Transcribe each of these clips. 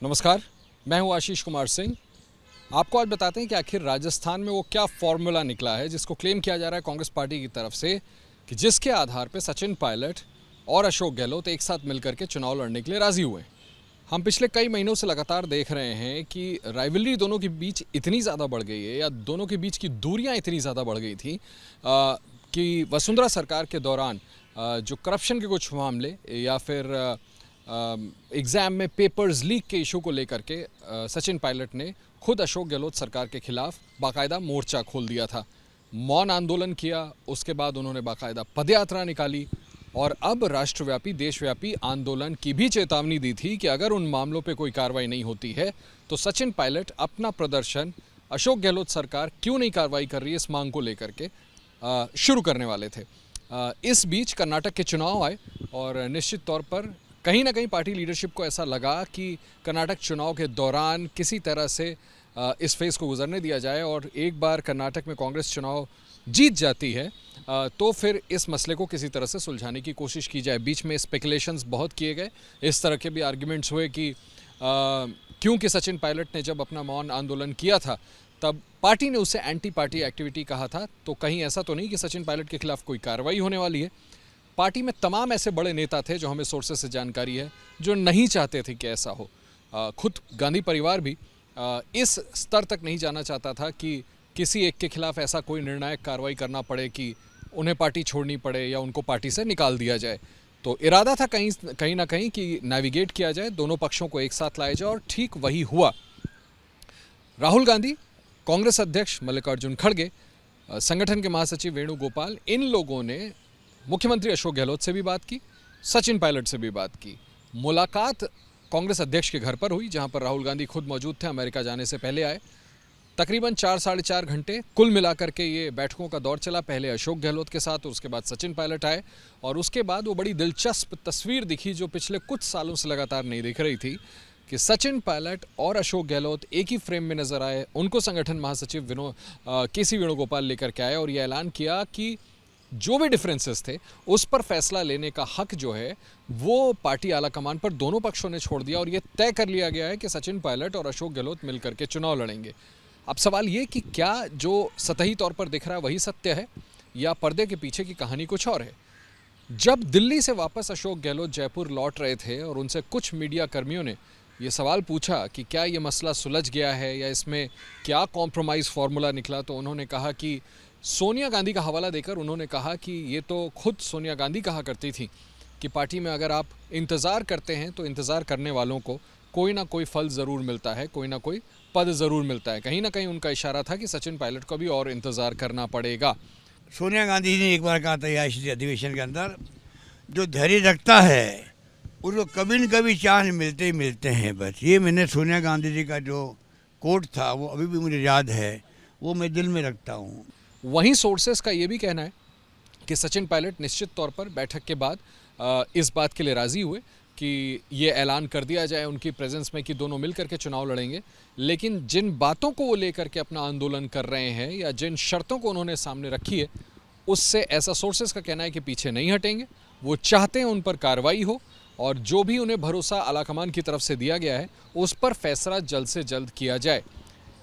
नमस्कार, मैं हूं आशीष कुमार सिंह। आपको आज बताते हैं कि आखिर राजस्थान में वो क्या फॉर्मूला निकला है जिसको क्लेम किया जा रहा है कांग्रेस पार्टी की तरफ से कि जिसके आधार पर सचिन पायलट और अशोक गहलोत एक साथ मिलकर के चुनाव लड़ने के लिए राजी हुए। हम पिछले कई महीनों से लगातार देख रहे हैं कि राइवलरी दोनों के बीच इतनी ज़्यादा बढ़ गई है या दोनों के बीच की दूरियां इतनी ज़्यादा बढ़ गई थी कि वसुंधरा सरकार के दौरान जो करप्शन के कुछ मामले या फिर एग्ज़ाम में पेपर्स लीक के इशू को लेकर के सचिन पायलट ने खुद अशोक गहलोत सरकार के खिलाफ बाकायदा मोर्चा खोल दिया था, मौन आंदोलन किया। उसके बाद उन्होंने बाकायदा पदयात्रा निकाली और अब राष्ट्रव्यापी देशव्यापी आंदोलन की भी चेतावनी दी थी कि अगर उन मामलों पे कोई कार्रवाई नहीं होती है तो सचिन पायलट अपना प्रदर्शन अशोक गहलोत सरकार क्यों नहीं कार्रवाई कर रही है इस मांग को लेकर के शुरू करने वाले थे। इस बीच कर्नाटक के चुनाव आए और निश्चित तौर पर कहीं ना कहीं पार्टी लीडरशिप को ऐसा लगा कि कर्नाटक चुनाव के दौरान किसी तरह से इस फेज़ को गुजरने दिया जाए और एक बार कर्नाटक में कांग्रेस चुनाव जीत जाती है तो फिर इस मसले को किसी तरह से सुलझाने की कोशिश की जाए। बीच में स्पेकुलेशंस बहुत किए गए, इस तरह के भी आर्ग्यूमेंट्स हुए कि क्योंकि सचिन पायलट ने जब अपना मौन आंदोलन किया था तब पार्टी ने उसे एंटी पार्टी एक्टिविटी कहा था, तो कहीं ऐसा तो नहीं कि सचिन पायलट के खिलाफ कोई कार्रवाई होने वाली है। पार्टी में तमाम ऐसे बड़े नेता थे जो हमें सोर्सेस से जानकारी है जो नहीं चाहते थे कि ऐसा हो। खुद गांधी परिवार भी इस स्तर तक नहीं जाना चाहता था कि किसी एक के खिलाफ ऐसा कोई निर्णायक कार्रवाई करना पड़े कि उन्हें पार्टी छोड़नी पड़े या उनको पार्टी से निकाल दिया जाए। तो इरादा था कहीं ना कहीं कि नेविगेट किया जाए, दोनों पक्षों को एक साथ लाया जाए और ठीक वही हुआ। राहुल गांधी, कांग्रेस अध्यक्ष मल्लिकार्जुन खड़गे, संगठन के महासचिव वेणुगोपाल, इन लोगों ने मुख्यमंत्री अशोक गहलोत से भी बात की, सचिन पायलट से भी बात की। मुलाकात कांग्रेस अध्यक्ष के घर पर हुई जहां पर राहुल गांधी खुद मौजूद थे, अमेरिका जाने से पहले आए। तकरीबन 4 साढ़े 4 घंटे कुल मिलाकर के ये बैठकों का दौर चला, पहले अशोक गहलोत के साथ और उसके बाद सचिन पायलट आए और उसके बाद वो बड़ी दिलचस्प तस्वीर दिखी जो पिछले कुछ सालों से लगातार नहीं दिख रही थी कि सचिन पायलट और अशोक गहलोत एक ही फ्रेम में नजर आए। उनको संगठन महासचिव के.सी. वेणुगोपाल लेकर के आए और ये ऐलान किया कि जो भी डिफरेंसेस थे उस पर फैसला लेने का हक जो है वो पार्टी आलाकमान पर दोनों पक्षों ने छोड़ दिया और ये तय कर लिया गया है कि सचिन पायलट और अशोक गहलोत मिलकर के चुनाव लड़ेंगे। अब सवाल ये कि क्या जो सतही तौर पर दिख रहा है वही सत्य है या पर्दे के पीछे की कहानी कुछ और है। जब दिल्ली से वापस अशोक गहलोत जयपुर लौट रहे थे और उनसे कुछ मीडिया कर्मियों ने ये सवाल पूछा कि क्या ये मसला सुलझ गया है या इसमें क्या कॉम्प्रोमाइज़ फार्मूला निकला, तो उन्होंने कहा कि सोनिया गांधी का हवाला देकर उन्होंने कहा कि ये तो खुद सोनिया गांधी कहा करती थी कि पार्टी में अगर आप इंतज़ार करते हैं तो इंतज़ार करने वालों को कोई ना कोई फल ज़रूर मिलता है, कोई ना कोई पद ज़रूर मिलता है। कहीं ना कहीं उनका इशारा था कि सचिन पायलट को भी और इंतज़ार करना पड़ेगा। सोनिया गांधी जी ने एक बार कहा था इस अधिवेशन के अंदर, जो धैर्य रखता है उसको कभी न कभी चांस मिलते ही मिलते हैं। बस ये मैंने सोनिया गांधी जी का जो कोट था वो अभी भी मुझे याद है, वो मैं दिल में रखता हूँ। वहीं सोर्सेस का ये भी कहना है कि सचिन पायलट निश्चित तौर पर बैठक के बाद इस बात के लिए राज़ी हुए कि ये ऐलान कर दिया जाए उनकी प्रेजेंस में कि दोनों मिलकर के चुनाव लड़ेंगे, लेकिन जिन बातों को वो लेकर के अपना आंदोलन कर रहे हैं या जिन शर्तों को उन्होंने सामने रखी है उससे ऐसा सोर्सेस का कहना है कि पीछे नहीं हटेंगे। वो चाहते हैं उन पर कार्रवाई हो और जो भी उन्हें भरोसा आलाकमान की तरफ से दिया गया है उस पर फैसला जल्द से जल्द किया जाए।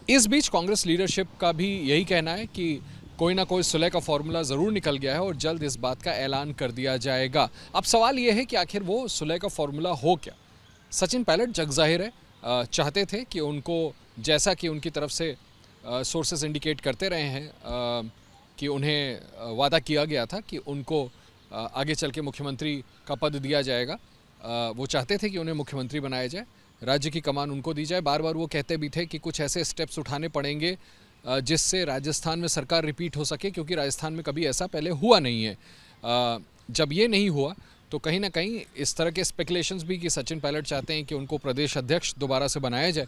इस बीच कांग्रेस लीडरशिप का भी यही कहना है कि कोई ना कोई सुलह का फॉर्मूला ज़रूर निकल गया है और जल्द इस बात का ऐलान कर दिया जाएगा। अब सवाल ये है कि आखिर वो सुलह का फॉर्मूला हो क्या। सचिन पायलट जग जाहिर है चाहते थे कि उनको, जैसा कि उनकी तरफ से सोर्सेस इंडिकेट करते रहे हैं कि उन्हें वादा किया गया था कि उनको आगे चल के मुख्यमंत्री का पद दिया जाएगा। वो चाहते थे कि उन्हें मुख्यमंत्री बनाया जाए, राज्य की कमान उनको दी जाए। बार बार वो कहते भी थे कि कुछ ऐसे स्टेप्स उठाने पड़ेंगे जिससे राजस्थान में सरकार रिपीट हो सके, क्योंकि राजस्थान में कभी ऐसा पहले हुआ नहीं है। जब ये नहीं हुआ तो कहीं ना कहीं इस तरह के स्पेकुलेशंस भी कि सचिन पायलट चाहते हैं कि उनको प्रदेश अध्यक्ष दोबारा से बनाया जाए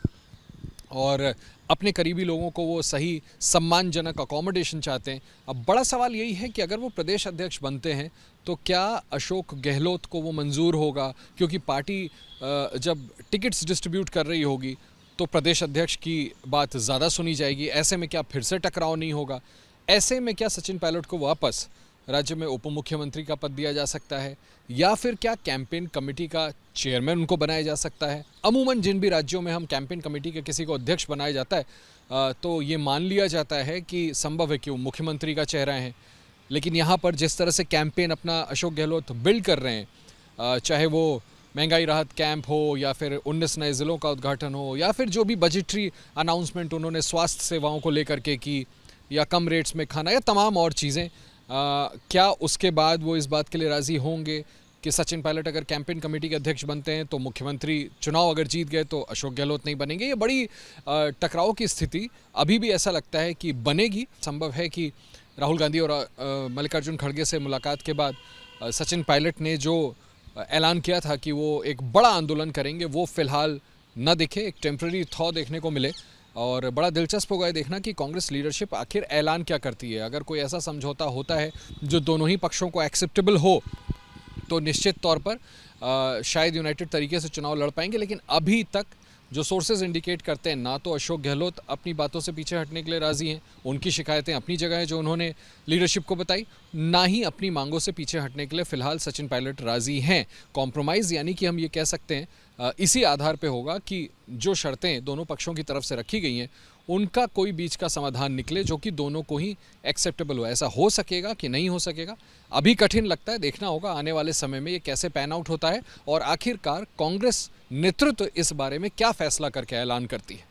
और अपने करीबी लोगों को वो सही सम्मानजनक अकोमोडेशन चाहते हैं। अब बड़ा सवाल यही है कि अगर वो प्रदेश अध्यक्ष बनते हैं तो क्या अशोक गहलोत को वो मंजूर होगा, क्योंकि पार्टी जब टिकट्स डिस्ट्रीब्यूट कर रही होगी तो प्रदेश अध्यक्ष की बात ज़्यादा सुनी जाएगी। ऐसे में क्या फिर से टकराव नहीं होगा? ऐसे में क्या सचिन पायलट को वापस राज्य में उप मुख्यमंत्री का पद दिया जा सकता है, या फिर क्या कैंपेन कमेटी का चेयरमैन उनको बनाया जा सकता है। अमूमन जिन भी राज्यों में हम कैंपेन कमेटी के किसी को अध्यक्ष बनाया जाता है तो ये मान लिया जाता है कि संभव है कि वो मुख्यमंत्री का चेहरा है। लेकिन यहाँ पर जिस तरह से कैंपेन अपना अशोक गहलोत बिल्ड कर रहे हैं, चाहे वो महंगाई राहत कैंप हो या फिर 19 नए ज़िलों का उद्घाटन हो या फिर जो भी बजटरी अनाउंसमेंट उन्होंने स्वास्थ्य सेवाओं को लेकर के की, या कम रेट्स में खाना, या तमाम और चीज़ें, क्या उसके बाद वो इस बात के लिए राज़ी होंगे कि सचिन पायलट अगर कैंपेन कमेटी के अध्यक्ष बनते हैं तो मुख्यमंत्री चुनाव अगर जीत गए तो अशोक गहलोत नहीं बनेंगे। ये बड़ी टकराव की स्थिति अभी भी ऐसा लगता है कि बनेगी। संभव है कि राहुल गांधी और मल्लिकार्जुन खड़गे से मुलाकात के बाद सचिन पायलट ने जो ऐलान किया था कि वो एक बड़ा आंदोलन करेंगे, वो फिलहाल न दिखे, एक टेम्प्रेरी थॉ देखने को मिले। और बड़ा दिलचस्प होगा ये देखना कि कांग्रेस लीडरशिप आखिर ऐलान क्या करती है। अगर कोई ऐसा समझौता होता है जो दोनों ही पक्षों को एक्सेप्टेबल हो तो निश्चित तौर पर शायद यूनाइटेड तरीके से चुनाव लड़ पाएंगे। लेकिन अभी तक जो सोर्सेज इंडिकेट करते हैं, ना तो अशोक गहलोत अपनी बातों से पीछे हटने के लिए राज़ी हैं, उनकी शिकायतें अपनी जगह हैं जो उन्होंने लीडरशिप को बताई, ना ही अपनी मांगों से पीछे हटने के लिए फ़िलहाल सचिन पायलट राज़ी हैं। कॉम्प्रोमाइज़ यानी कि हम ये कह सकते हैं इसी आधार पे होगा कि जो शर्तें दोनों पक्षों की तरफ से रखी गई हैं उनका कोई बीच का समाधान निकले जो कि दोनों को ही एक्सेप्टेबल हो। ऐसा हो सकेगा कि नहीं हो सकेगा अभी कठिन लगता है, देखना होगा आने वाले समय में ये कैसे पैन आउट होता है और आखिरकार कांग्रेस नेतृत्व इस बारे में क्या फैसला करके ऐलान करती है।